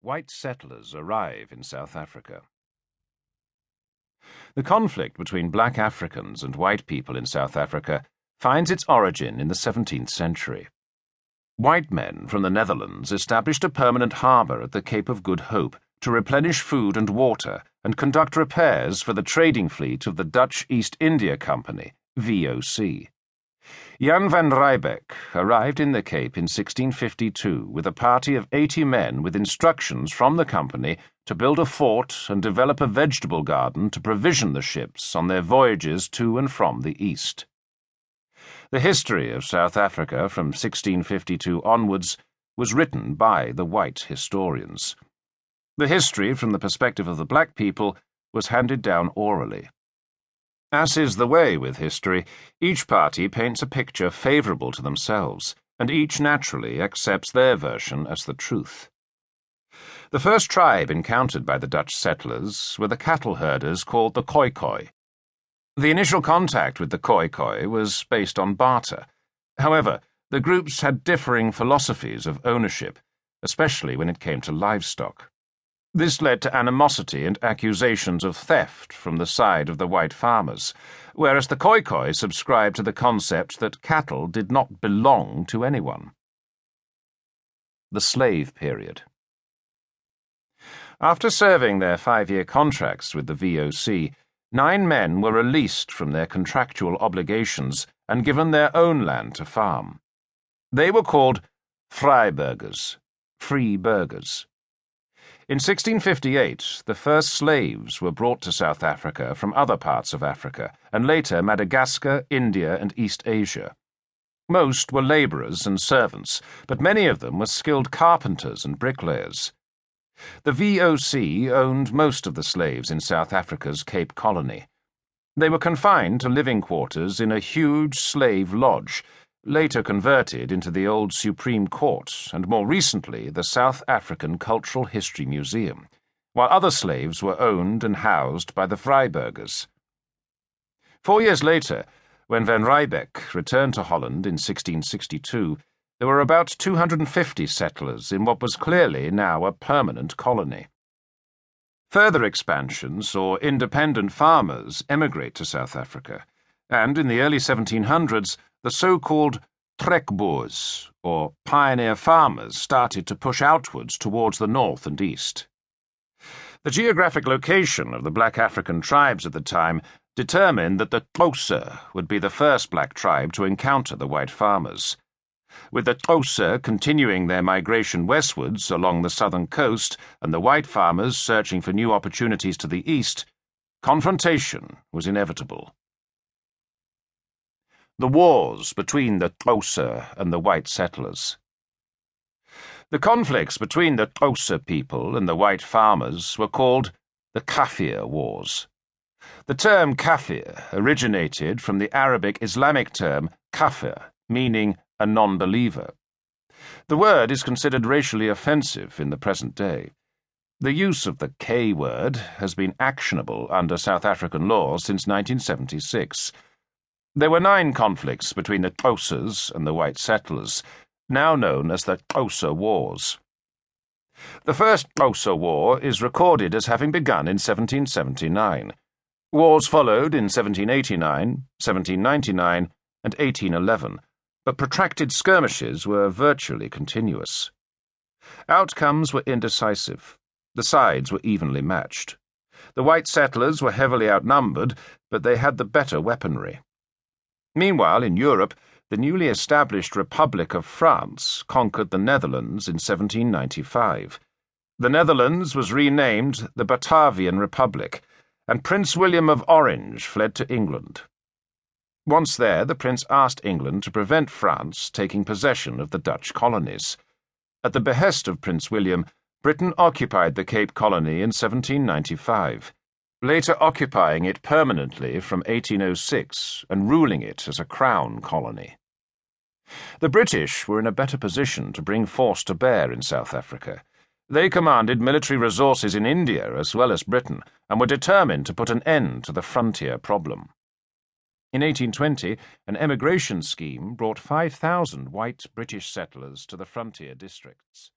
White settlers arrive in South Africa. The conflict between black Africans and white people in South Africa finds its origin in the 17th century. White men from the Netherlands established a permanent harbour at the Cape of Good Hope to replenish food and water and conduct repairs for the trading fleet of the Dutch East India Company, VOC. Jan van Riebeeck arrived in the Cape in 1652 with a party of 80 men with instructions from the company to build a fort and develop a vegetable garden to provision the ships on their voyages to and from the East. The history of South Africa from 1652 onwards was written by the white historians. The history from the perspective of the black people was handed down orally. As is the way with history, each party paints a picture favourable to themselves, and each naturally accepts their version as the truth. The first tribe encountered by the Dutch settlers were the cattle herders called the Khoikhoi. The initial contact with the Khoikhoi was based on barter. However, the groups had differing philosophies of ownership, especially when it came to livestock. This led to animosity and accusations of theft from the side of the white farmers, whereas the Khoikhoi subscribed to the concept that cattle did not belong to anyone. The Slave Period. After serving their 5-year contracts with the VOC, 9 men were released from their contractual obligations and given their own land to farm. They were called Vryburgers, free burghers. In 1658, the first slaves were brought to South Africa from other parts of Africa, and later Madagascar, India, and East Asia. Most were labourers and servants, but many of them were skilled carpenters and bricklayers. The VOC owned most of the slaves in South Africa's Cape Colony. They were confined to living quarters in a huge slave lodge, later converted into the old Supreme Court and more recently the South African Cultural History Museum, while other slaves were owned and housed by the Vryburgers. 4 years later, when Van Riebeeck returned to Holland in 1662, there were about 250 settlers in what was clearly now a permanent colony. Further expansion saw independent farmers emigrate to South Africa, and in the early 1700s, the so-called trekboers, or pioneer farmers, started to push outwards towards the north and east. The geographic location of the black African tribes at the time determined that the Xhosa would be the first black tribe to encounter the white farmers. With the Xhosa continuing their migration westwards along the southern coast and the white farmers searching for new opportunities to the east, confrontation was inevitable. The wars between the Xhosa and the white settlers. The conflicts between the Xhosa people and the white farmers were called the Kafir Wars. The term Kafir originated from the Arabic Islamic term kafir, meaning a non-believer. The word is considered racially offensive in the present day. The use of the K word has been actionable under South African law since 1976. There were 9 conflicts between the Xhosas and the white settlers, now known as the Xhosa Wars. The first Xhosa War is recorded as having begun in 1779. Wars followed in 1789, 1799, and 1811, but protracted skirmishes were virtually continuous. Outcomes were indecisive. The sides were evenly matched. The white settlers were heavily outnumbered, but they had the better weaponry. Meanwhile, in Europe, the newly established Republic of France conquered the Netherlands in 1795. The Netherlands was renamed the Batavian Republic, and Prince William of Orange fled to England. Once there, the prince asked England to prevent France taking possession of the Dutch colonies. At the behest of Prince William, Britain occupied the Cape Colony in 1795. Later occupying it permanently from 1806 and ruling it as a crown colony. The British were in a better position to bring force to bear in South Africa. They commanded military resources in India as well as Britain and were determined to put an end to the frontier problem. In 1820, an emigration scheme brought 5,000 white British settlers to the frontier districts.